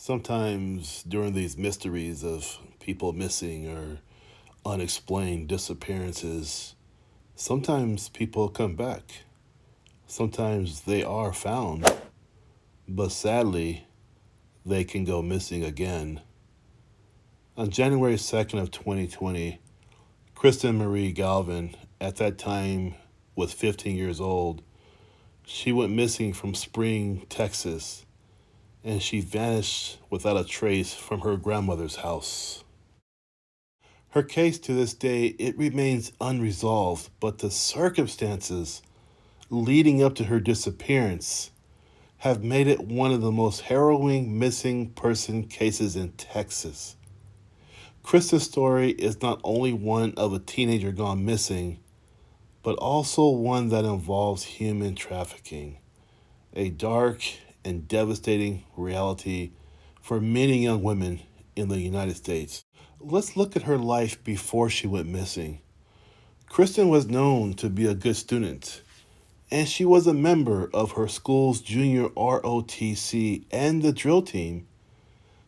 Sometimes during these mysteries of people missing or unexplained disappearances, sometimes people come back. Sometimes they are found, but sadly, they can go missing again. On January 2nd of 2020, Kristen Marie Galvin, at that time was 15 years old, she went missing from Spring, Texas, and she vanished without a trace from her grandmother's house. Her case to this day, it remains unresolved, but the circumstances leading up to her disappearance have made it one of the most harrowing missing person cases in Texas. Krista's story is not only one of a teenager gone missing, but also one that involves human trafficking, a dark and devastating reality for many young women in the United States. Let's look at her life before she went missing. Kristen was known to be a good student, and she was a member of her school's junior ROTC and the drill team.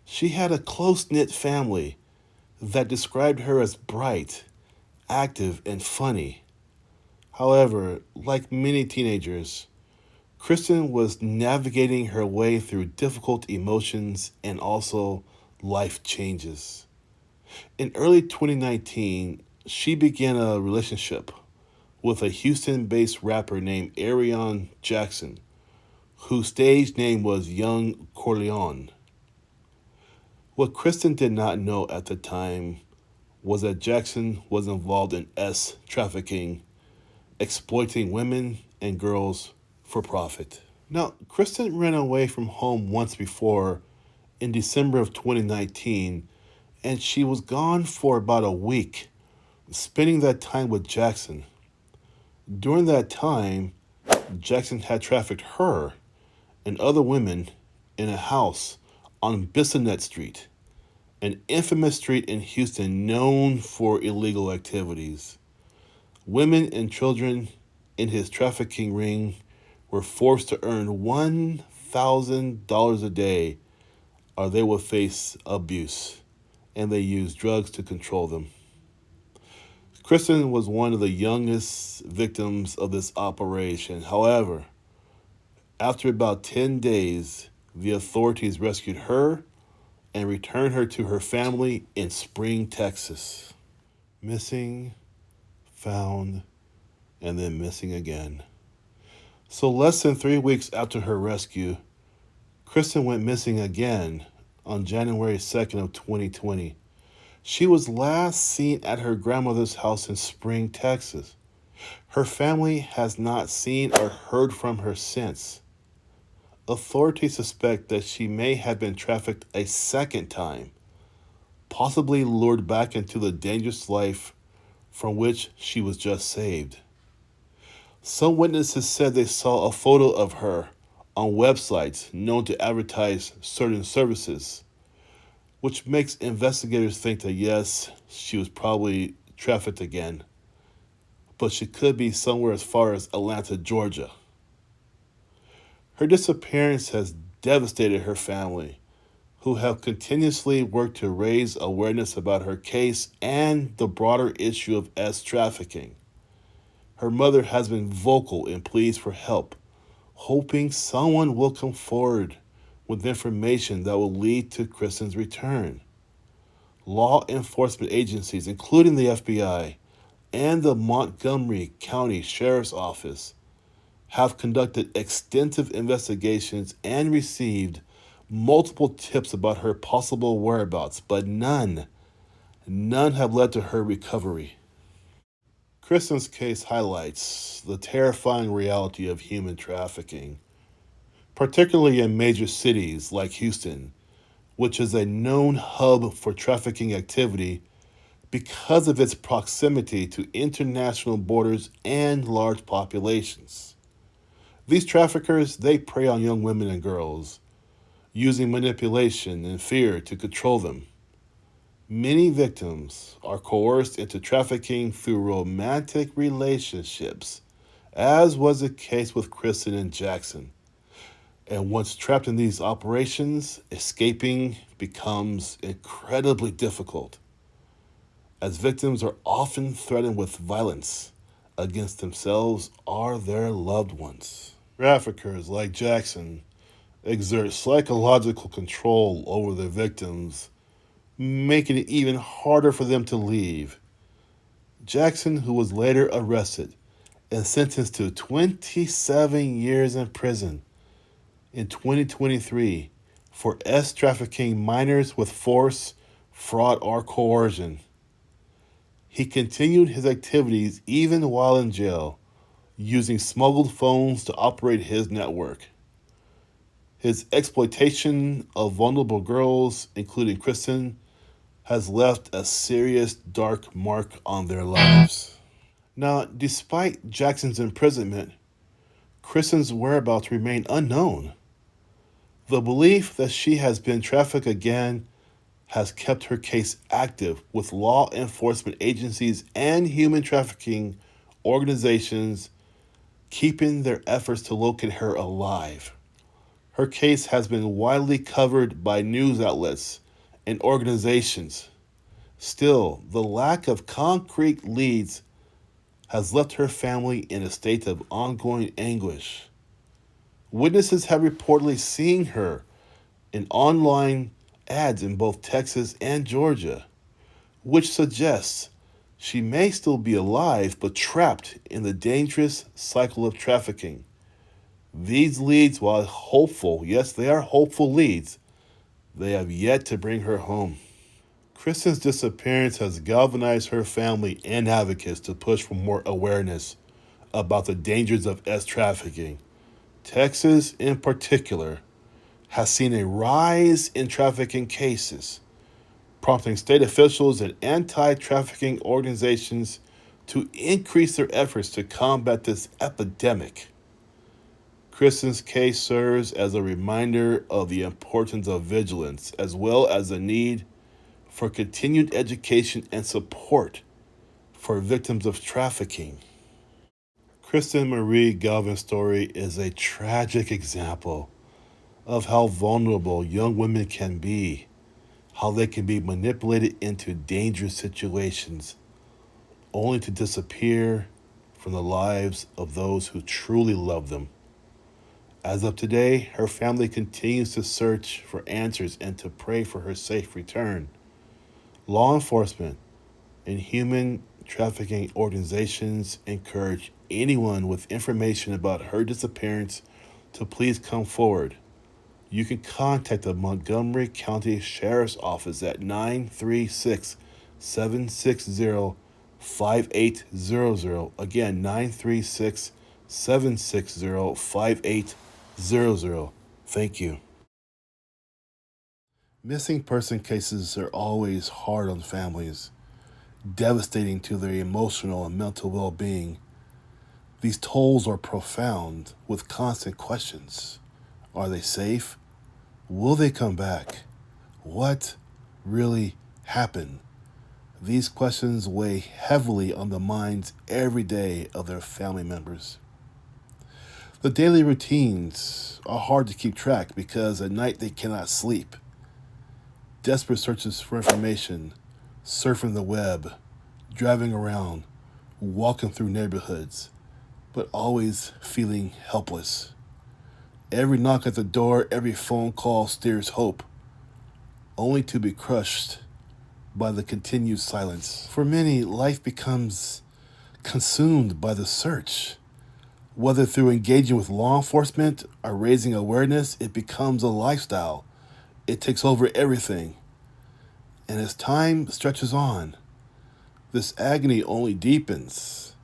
She had a close knit family that described her as bright, active, and funny. However, like many teenagers, Kristen was navigating her way through difficult emotions and also life changes. In early 2019, she began a relationship with a Houston based rapper named Arion Jackson, whose stage name was Young Corleone. What Kristen did not know at the time was that Jackson was involved in trafficking, exploiting women and girls for profit. Now, Kristen ran away from home once before in December of 2019, and she was gone for about a week, spending that time with Jackson. During that time, Jackson had trafficked her and other women in a house on Bissonnet Street, an infamous street in Houston known for illegal activities. Women and children in his trafficking ring were forced to earn $1,000 a day or they would face abuse, and they used drugs to control them. Kristen was one of the youngest victims of this operation. However, after about 10 days, the authorities rescued her and returned her to her family in Spring, Texas. Missing, found, and then missing again. So less than 3 weeks after her rescue, Kristen went missing again on January 2nd of 2020. She was last seen at her grandmother's house in Spring, Texas. Her family has not seen or heard from her since. Authorities suspect that she may have been trafficked a second time, possibly lured back into the dangerous life from which she was just saved. Some witnesses said they saw a photo of her on websites known to advertise certain services, which makes investigators think that yes, she was probably trafficked again, but she could be somewhere as far as Atlanta, Georgia. Her disappearance has devastated her family, who have continuously worked to raise awareness about her case and the broader issue of trafficking. Her mother has been vocal in pleas for help, hoping someone will come forward with information that will lead to Kristen's return. Law enforcement agencies, including the FBI and the Montgomery County Sheriff's Office, have conducted extensive investigations and received multiple tips about her possible whereabouts, but none have led to her recovery. Kristen's case highlights the terrifying reality of human trafficking, particularly in major cities like Houston, which is a known hub for trafficking activity because of its proximity to international borders and large populations. These traffickers, they prey on young women and girls, using manipulation and fear to control them. Many victims are coerced into trafficking through romantic relationships, as was the case with Kristen and Jackson. And once trapped in these operations, escaping becomes incredibly difficult, as victims are often threatened with violence against themselves or their loved ones. Traffickers like Jackson exert psychological control over their victims, making it even harder for them to leave. Jackson, who was later arrested and sentenced to 27 years in prison in 2023 for trafficking minors with force, fraud, or coercion. He continued his activities even while in jail, using smuggled phones to operate his network. His exploitation of vulnerable girls, including Kristen, has left a serious dark mark on their lives. Now, despite Jackson's imprisonment, Kristen's whereabouts remain unknown. The belief that she has been trafficked again has kept her case active with law enforcement agencies and human trafficking organizations keeping their efforts to locate her alive. Her case has been widely covered by news outlets and organizations. Still, the lack of concrete leads has left her family in a state of ongoing anguish. Witnesses have reportedly seen her in online ads in both Texas and Georgia, which suggests she may still be alive but trapped in the dangerous cycle of trafficking. These leads, while hopeful, yes, they are hopeful leads, they have yet to bring her home. Kristen's disappearance has galvanized her family and advocates to push for more awareness about the dangers of trafficking. Texas, in particular, has seen a rise in trafficking cases, prompting state officials and anti trafficking organizations to increase their efforts to combat this epidemic. Kristen's case serves as a reminder of the importance of vigilance, as well as the need for continued education and support for victims of trafficking. Kristen Marie Galvin's story is a tragic example of how vulnerable young women can be, how they can be manipulated into dangerous situations only to disappear from the lives of those who truly love them. As of today, her family continues to search for answers and to pray for her safe return. Law enforcement and human trafficking organizations encourage anyone with information about her disappearance to please come forward. You can contact the Montgomery County Sheriff's Office at 936 760 5800. Again, 936 760 5800. Thank you. Missing person cases are always hard on families, devastating to their emotional and mental well being. These tolls are profound, with constant questions. Are they safe? Will they come back? What really happened? These questions weigh heavily on the minds every day of their family members. The daily routines are hard to keep track because at night they cannot sleep. Desperate searches for information, surfing the web, driving around, walking through neighborhoods, but always feeling helpless. Every knock at the door, every phone call steers hope, only to be crushed by the continued silence. For many, life becomes consumed by the search. Whether through engaging with law enforcement or raising awareness, it becomes a lifestyle. It takes over everything. And as time stretches on, this agony only deepens,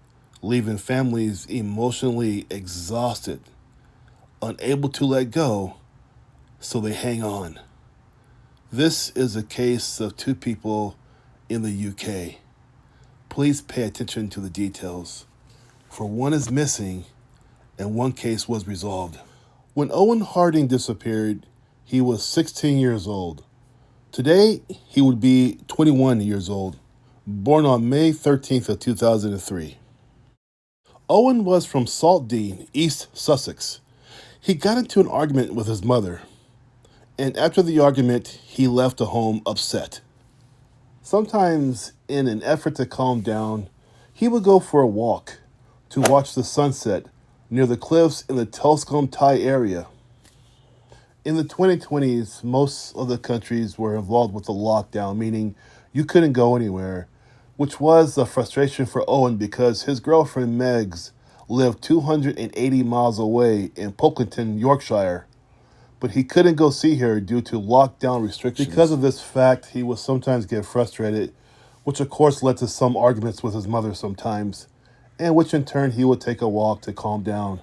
leaving families emotionally exhausted, unable to let go, so they hang on. This is a case of two people in the UK. Please pay attention to the details, for one is missing and one case was resolved. When Owen Harding disappeared, he was 16 years old. Today, he would be 21 years old, born on May 13th of 2003. Owen was from Saltdean, East Sussex. He got into an argument with his mother, and after the argument, he left the home upset. Sometimes, in an effort to calm down, he would go for a walk to watch the sunset near the cliffs in the Telscombe Thai area. In the 2020s, most of the countries were involved with the lockdown, meaning you couldn't go anywhere, which was a frustration for Owen because his girlfriend Megs lived 280 miles away in Pocklington, Yorkshire, but he couldn't go see her due to lockdown restrictions. Because of this fact, he would sometimes get frustrated, which of course led to some arguments with his mother sometimes, and which in turn he would take a walk to calm down.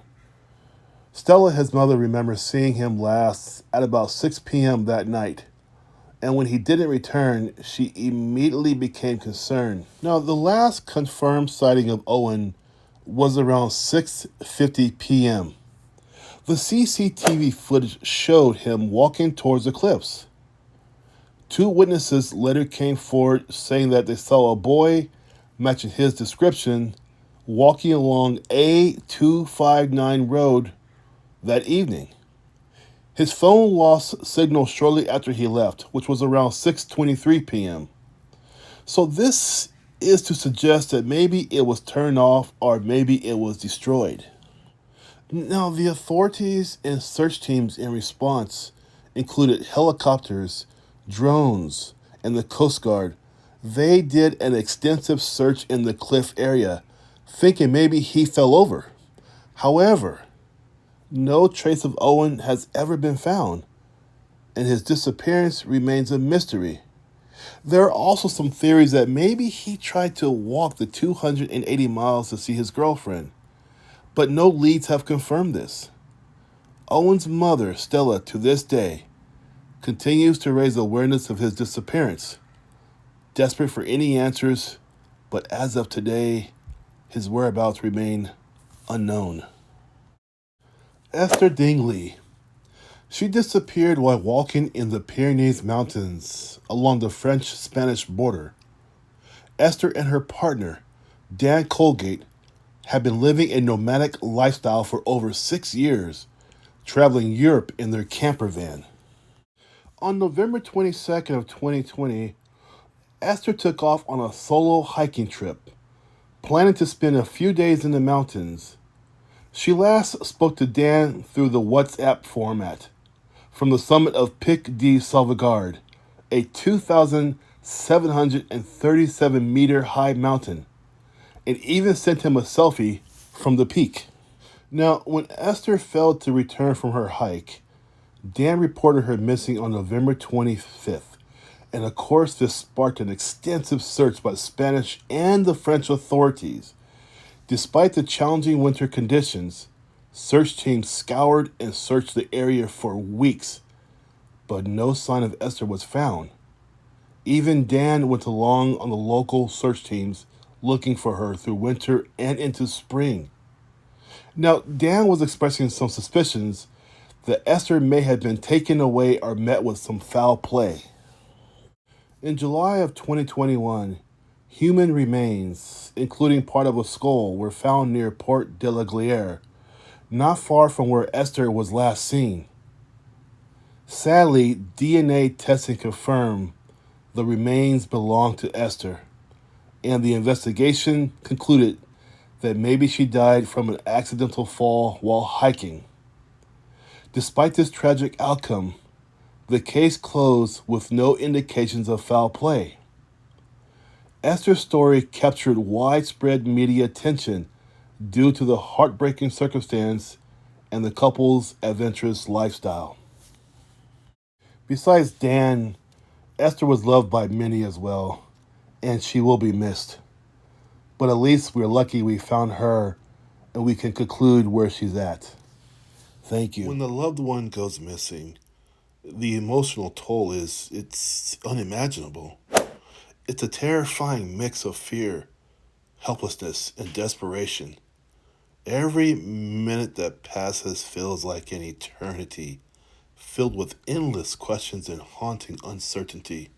Stella, his mother, remembers seeing him last at about 6 p.m. that night, and when he didn't return, she immediately became concerned. Now, the last confirmed sighting of Owen was around 6:50 p.m. The CCTV footage showed him walking towards the cliffs. Two witnesses later came forward saying that they saw a boy matching his description walking along A259 road that evening. His phone lost signal shortly after he left, which was around 6:23 p.m. So this is to suggest that maybe it was turned off or maybe it was destroyed. Now, the authorities and search teams in response included helicopters, drones, and the Coast Guard. They did an extensive search in the cliff area, thinking maybe he fell over. However, no trace of Owen has ever been found, and his disappearance remains a mystery. There are also some theories that maybe he tried to walk the 280 miles to see his girlfriend, but no leads have confirmed this. Owen's mother, Stella, to this day, continues to raise awareness of his disappearance, desperate for any answers, but as of today, his whereabouts remain unknown. Esther Dingley. She disappeared while walking in the Pyrenees Mountains along the French-Spanish border. Esther and her partner, Dan Colgate, had been living a nomadic lifestyle for over 6 years, traveling Europe in their camper van. On November 22nd of 2020, Esther took off on a solo hiking trip, planning to spend a few days in the mountains. She last spoke to Dan through the WhatsApp format from the summit of Pic de Sauvegarde, a 2,737-meter high mountain, and even sent him a selfie from the peak. Now, when Esther failed to return from her hike, Dan reported her missing on November 25th, and of course this sparked an extensive search by the Spanish and the French authorities. Despite the challenging winter conditions, search teams scoured and searched the area for weeks, but no sign of Esther was found. Even Dan went along on the local search teams looking for her through winter and into spring. Now, Dan was expressing some suspicions that Esther may have been taken away or met with some foul play. In July of 2021, human remains, including part of a skull, were found near Port de la Glière, not far from where Esther was last seen. Sadly, DNA testing confirmed the remains belonged to Esther, and the investigation concluded that maybe she died from an accidental fall while hiking. Despite this tragic outcome, the case closed with no indications of foul play. Esther's story captured widespread media attention due to the heartbreaking circumstance and the couple's adventurous lifestyle. Besides Dan, Esther was loved by many as well, and she will be missed. But at least we're lucky we found her and we can conclude where she's at. Thank you. When the loved one goes missing, the emotional toll it's unimaginable. It's a terrifying mix of fear, helplessness, and desperation. Every minute that passes feels like an eternity, filled with endless questions and haunting uncertainty.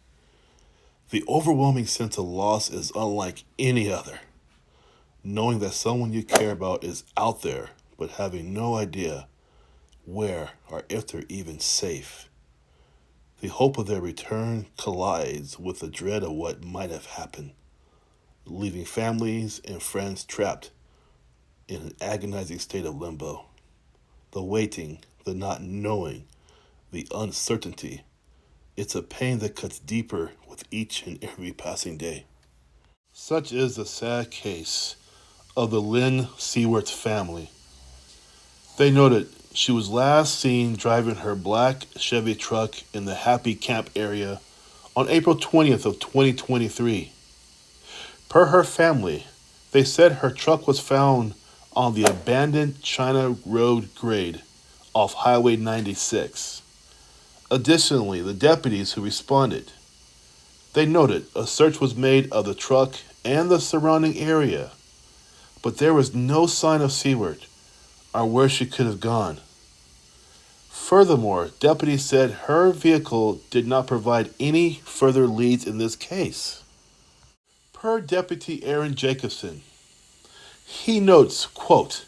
The overwhelming sense of loss is unlike any other. Knowing that someone you care about is out there, but having no idea where, or if they're even safe. The hope of their return collides with the dread of what might have happened, leaving families and friends trapped in an agonizing state of limbo. The waiting, the not knowing, the uncertainty. It's a pain that cuts deeper with each and every passing day. Such is the sad case of the Lynn Seward family. They noted she was last seen driving her black Chevy truck in the Happy Camp area on April 20th of 2023. Per her family, they said her truck was found on the abandoned China Road grade off Highway 96. Additionally, the deputies who responded, they noted a search was made of the truck and the surrounding area, but there was no sign of Seward or where she could have gone. Furthermore, deputies said her vehicle did not provide any further leads in this case. Per Deputy Aaron Jacobson, he notes, quote,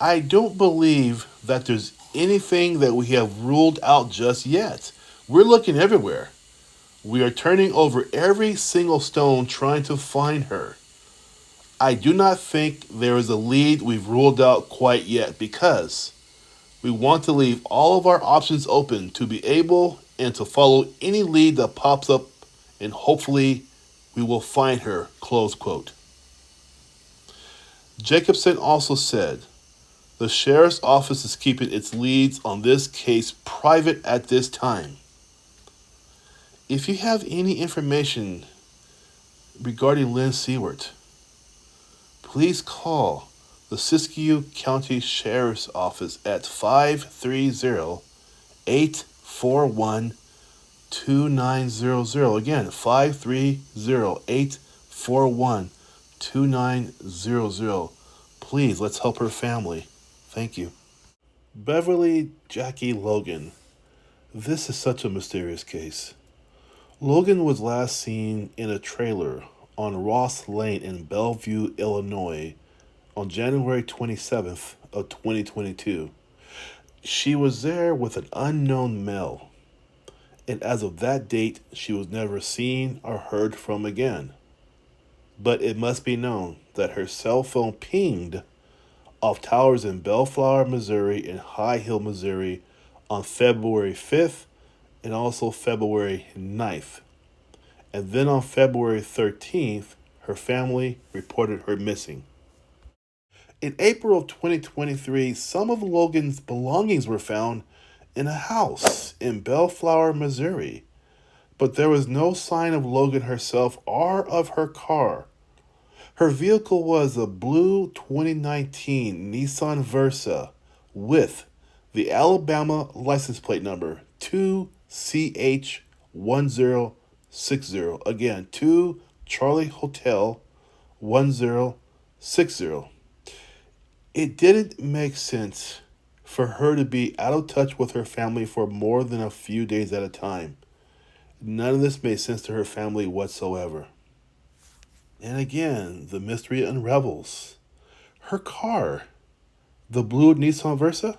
I don't believe that there's anything that we have ruled out just yet. We're looking everywhere. We are turning over every single stone trying to find her. I do not think there is a lead we've ruled out quite yet because we want to leave all of our options open to be able and to follow any lead that pops up, and hopefully we will find her, close quote. Jacobson also said the sheriff's office is keeping its leads on this case private at this time. If you have any information regarding Lynn Seward, please call the Siskiyou County Sheriff's Office at 530-841-2900. Again, 530-841-2900. Please, let's help her family. Thank you. Beverly Jackie Logan. This is such a mysterious case. Logan was last seen in a trailer on Ross Lane in Bellevue, Illinois on January 27th of 2022. She was there with an unknown male, and as of that date, she was never seen or heard from again. But it must be known that her cell phone pinged off towers in Bellflower, Missouri and High Hill, Missouri on February 5th and also February 9th. And then on February 13th, her family reported her missing. In April of 2023, some of Logan's belongings were found in a house in Bellflower, Missouri, but there was no sign of Logan herself or of her car. Her vehicle was a blue 2019 Nissan Versa with the Alabama license plate number 2CH1060. Again, 2 Charlie Hotel 1060. It didn't make sense for her to be out of touch with her family for more than a few days at a time. None of this made sense to her family whatsoever. And again, the mystery unravels. Her car, the blue Nissan Versa,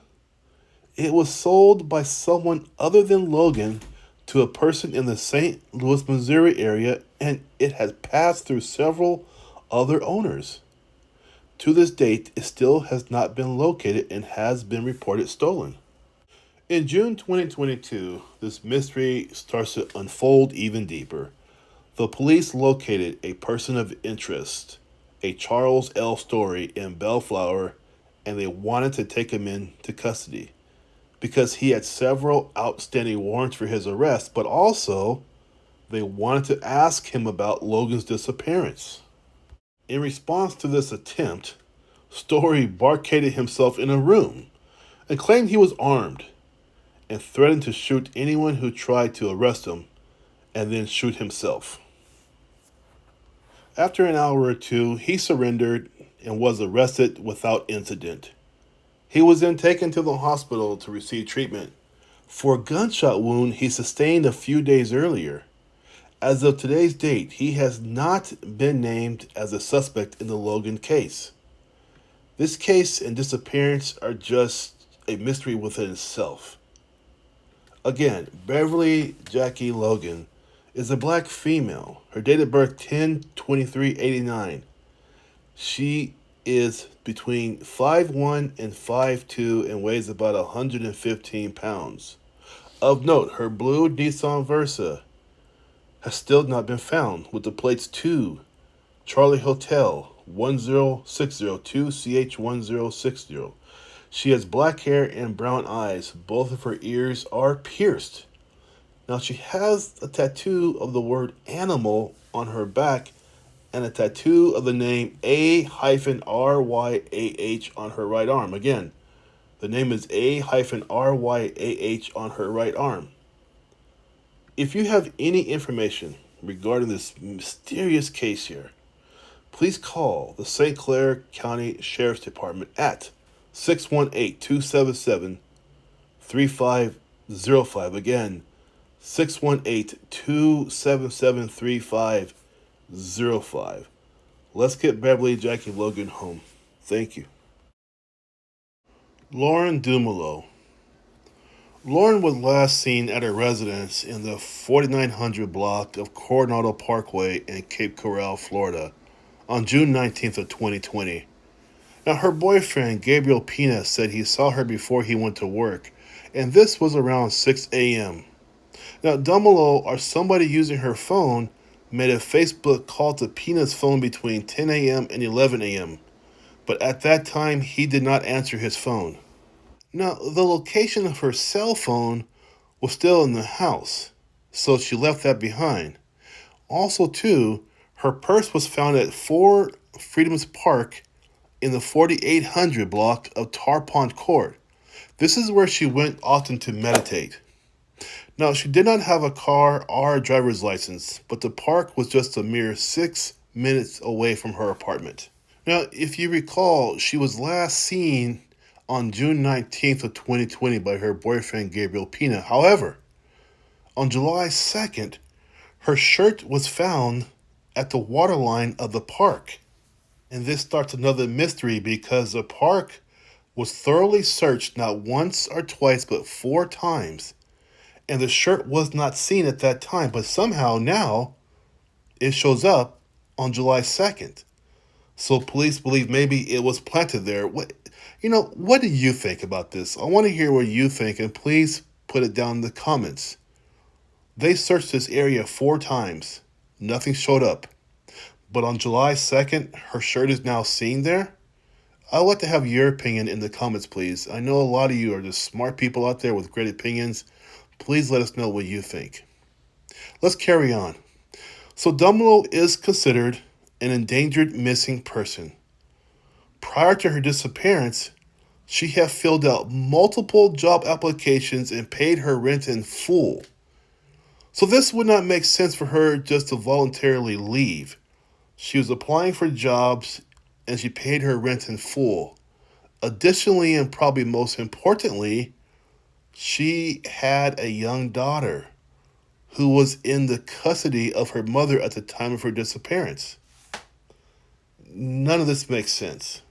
it was sold by someone other than Logan to a person in the St. Louis, Missouri area, and it has passed through several other owners. To this date, it still has not been located and has been reported stolen. In June 2022, this mystery starts to unfold even deeper. The police located a person of interest, a Charles L. Story in Bellflower, and they wanted to take him into custody because he had several outstanding warrants for his arrest, but also they wanted to ask him about Logan's disappearance. In response to this attempt, Story barricaded himself in a room and claimed he was armed and threatened to shoot anyone who tried to arrest him and then shoot himself. After an hour or two, he surrendered and was arrested without incident. He was then taken to the hospital to receive treatment for a gunshot wound he sustained a few days earlier. As of today's date, he has not been named as a suspect in the Logan case. This case and disappearance are just a mystery within itself. Again, Beverly Jackie Logan is a black female. Her date of birth 10/23/89. She is between 5'1" and 5'2" and weighs about 115 pounds. Of note, her blue Nissan Versa has still not been found, with the plates 2 Charlie Hotel 10602 CH1060. She has black hair and brown eyes. Both of her ears are pierced. Now she has a tattoo of the word animal on her back and a tattoo of the name A-RYAH on her right arm. Again, the name is A-RYAH on her right arm. If you have any information regarding this mysterious case here, please call the St. Clair County Sheriff's Department at 618-277-3505. Again, 618-277-3505. Let's get Beverly Jackie Logan home. Thank you. Lauren Dumoulin. Lauren was last seen at her residence in the 4900 block of Coronado Parkway in Cape Coral, Florida, on June 19th of 2020. Now, her boyfriend, Gabriel Pina, said he saw her before he went to work, and this was around 6 a.m. Now, Dumoulin, or somebody using her phone, made a Facebook call to Pina's phone between 10 a.m. and 11 a.m., but at that time, he did not answer his phone. Now, the location of her cell phone was still in the house, so she left that behind. Also, too, her purse was found at 4 Freedoms Park in the 4800 block of Tarpon Court. This is where she went often to meditate. Now, she did not have a car or a driver's license, but the park was just a mere 6 minutes away from her apartment. Now, if you recall, she was last seen on June 19th of 2020 by her boyfriend Gabriel Pina. However, on July 2nd, her shirt was found at the waterline of the park. And this starts another mystery because the park was thoroughly searched not once or twice but 4 times. And the shirt was not seen at that time, but somehow now it shows up on July 2nd. So police believe maybe it was planted there. What do you think about this? I want to hear what you think, and please put it down in the comments. They searched this area 4 times. Nothing showed up. But on July 2nd, her shirt is now seen there? I'd like to have your opinion in the comments, please. I know a lot of you are just smart people out there with great opinions. Please let us know what you think. Let's carry on. So Dumoulin is considered an endangered missing person. Prior to her disappearance, she had filled out multiple job applications and paid her rent in full. So this would not make sense for her just to voluntarily leave. She was applying for jobs and she paid her rent in full. Additionally, and probably most importantly, she had a young daughter who was in the custody of her mother at the time of her disappearance. None of this makes sense.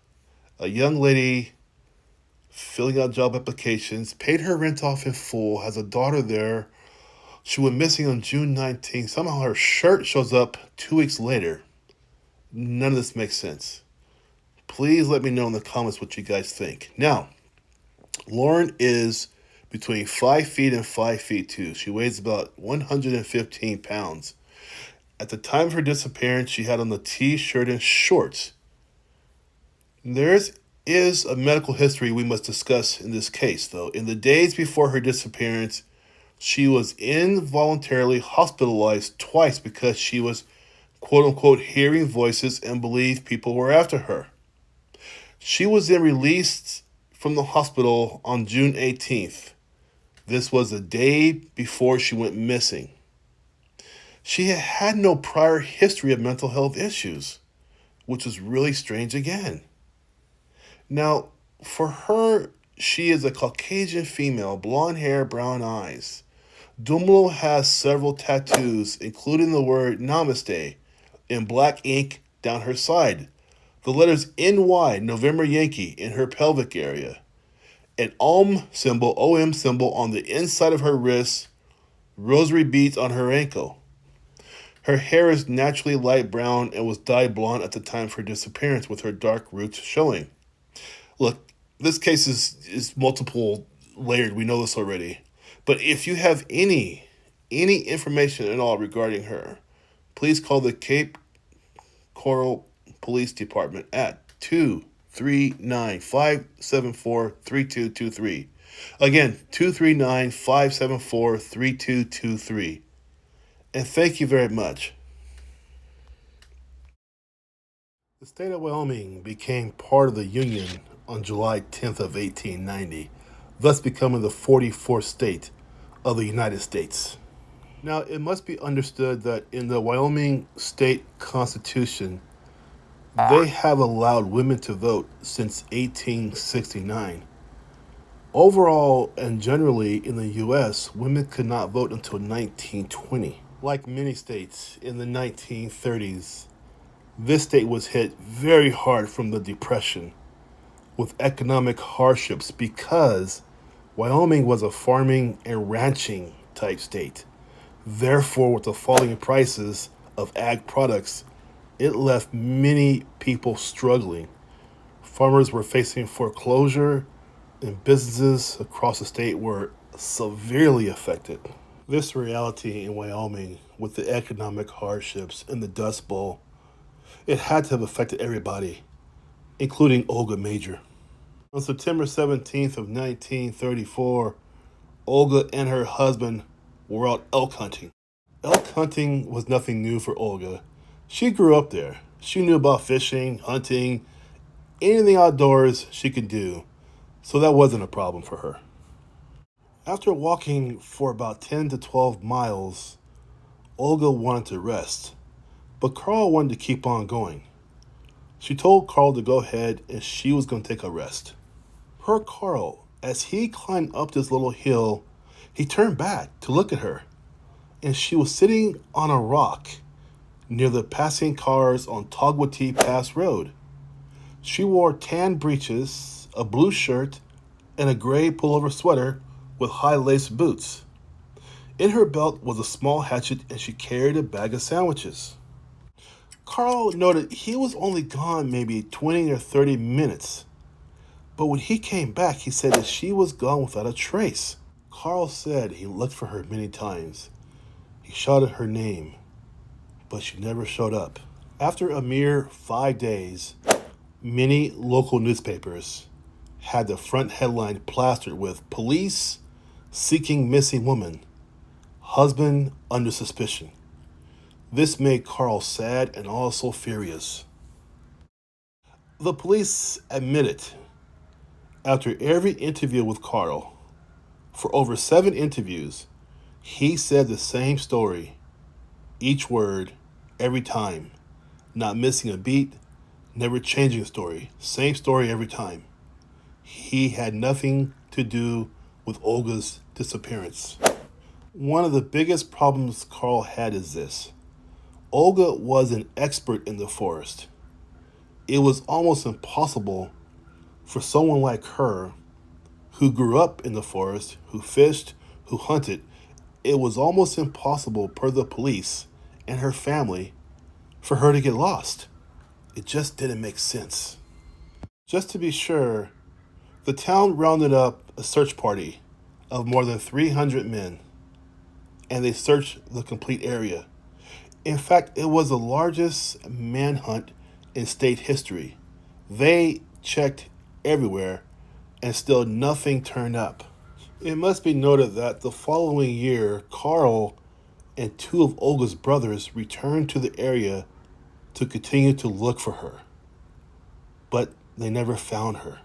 A young lady filling out job applications, paid her rent off in full, has a daughter there. She went missing on June 19th. Somehow her shirt shows up 2 weeks later. None of this makes sense. Please let me know in the comments what you guys think. Now, Lauren is between 5 feet and 5 feet 2. She weighs about 115 pounds. At the time of her disappearance, she had on the t-shirt and shorts. There is a medical history we must discuss in this case, though. In the days before her disappearance, she was involuntarily hospitalized twice because she was, quote-unquote, hearing voices and believed people were after her. She was then released from the hospital on June 18th. This was the day before she went missing. She had no prior history of mental health issues, which was really strange again. Now, for her, she is a Caucasian female, blonde hair, brown eyes. Dumoulin has several tattoos, including the word Namaste, in black ink down her side. The letters NY, November Yankee, in her pelvic area. an OM symbol on the inside of her wrist, rosary beads on her ankle. Her hair is naturally light brown and was dyed blonde at the time of her disappearance, with her dark roots showing. Look, this case is multiple layered. We know this already. But if you have any information at all regarding her, please call the Cape Coral Police Department at 239-574-3223. Again, 239-574-3223. And thank you very much. The state of Wyoming became part of the Union on July 10th of 1890, thus becoming the 44th state of the United States. Now, it must be understood that in the Wyoming State Constitution, they have allowed women to vote since 1869. Overall and generally in the U.S., women could not vote until 1920. Like many states in the 1930s, this state was hit very hard from the Depression with economic hardships because Wyoming was a farming and ranching type state. Therefore, with the falling prices of ag products, it left many people struggling. Farmers were facing foreclosure, and businesses across the state were severely affected. This reality in Wyoming, with the economic hardships and the Dust Bowl, it had to have affected everybody, including Olga Major. On September 17th of 1934, Olga and her husband were out elk hunting. Elk hunting was nothing new for Olga. She grew up there. She knew about fishing, hunting, anything outdoors she could do, so that wasn't a problem for her. After walking for about 10 to 12 miles, Olga wanted to rest, but Carl wanted to keep on going. She told Carl to go ahead and she was going to take a rest. Per Carl, as he climbed up this little hill, he turned back to look at her, and she was sitting on a rock near the passing cars on Togwatee Pass Road. She wore tan breeches, a blue shirt, and a gray pullover sweater with high-laced boots. In her belt was a small hatchet, and she carried a bag of sandwiches. Carl noted he was only gone maybe 20 or 30 minutes, but when he came back, he said that she was gone without a trace. Carl said he looked for her many times. He shouted her name, but she never showed up. After a mere 5 days, many local newspapers had the front headline plastered with "Police Seeking Missing Woman. Husband Under Suspicion." This made Carl sad and also furious. The police admitted, after every interview with Carl, for over 7 interviews, he said the same story, each word, every time, not missing a beat, never changing the story, same story every time. He had nothing to do with Olga's disappearance. One of the biggest problems Carl had is this. Olga was an expert in the forest. It was almost impossible for someone like her, who grew up in the forest, who fished, who hunted, it was almost impossible, per the police and her family, for her to get lost. It just didn't make sense. Just to be sure, the town rounded up a search party of more than 300 men, and they searched the complete area. In fact, it was the largest manhunt in state history. They checked everywhere, and still nothing turned up. It must be noted that the following year, Carl and 2 of Olga's brothers returned to the area to continue to look for her. But they never found her.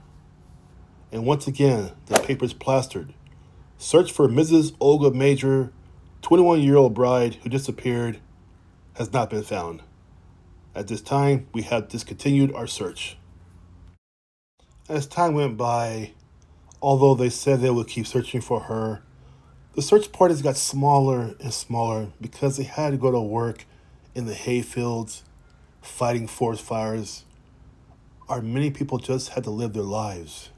And once again, the papers plastered, "Search for Mrs. Olga Major, 21-year-old bride who disappeared, has not been found. At this time, we have discontinued our search." As time went by, although they said they would keep searching for her, the search parties got smaller and smaller because they had to go to work in the hayfields, fighting forest fires, or many people just had to live their lives.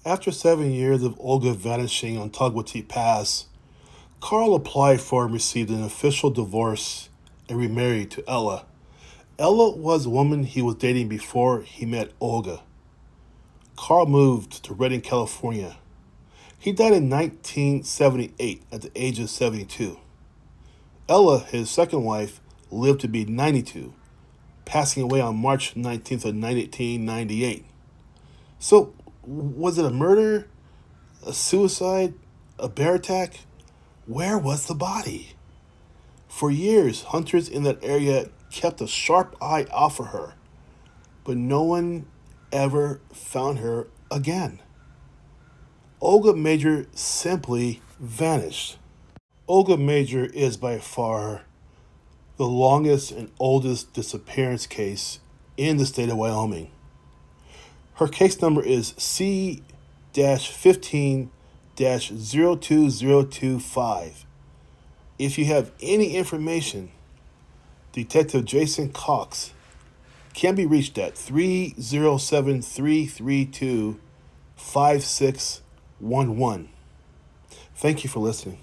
After 7 years of Olga vanishing on Togwati Pass, Carl applied for and received an official divorce and remarried to Ella. Ella was the woman he was dating before he met Olga. Carl moved to Redding, California. He died in 1978 at the age of 72. Ella, his second wife, lived to be 92, passing away on March 19th of 1998. So, was it a murder? A suicide? A bear attack? Where was the body? For years, hunters in that area kept a sharp eye out for her, but no one ever found her again. Olga Major simply vanished. Olga Major is by far the longest and oldest disappearance case in the state of Wyoming. Her case number is C 15 02025. If you have any information, Detective Jason Cox can be reached at 307 332 5611. Thank you for listening.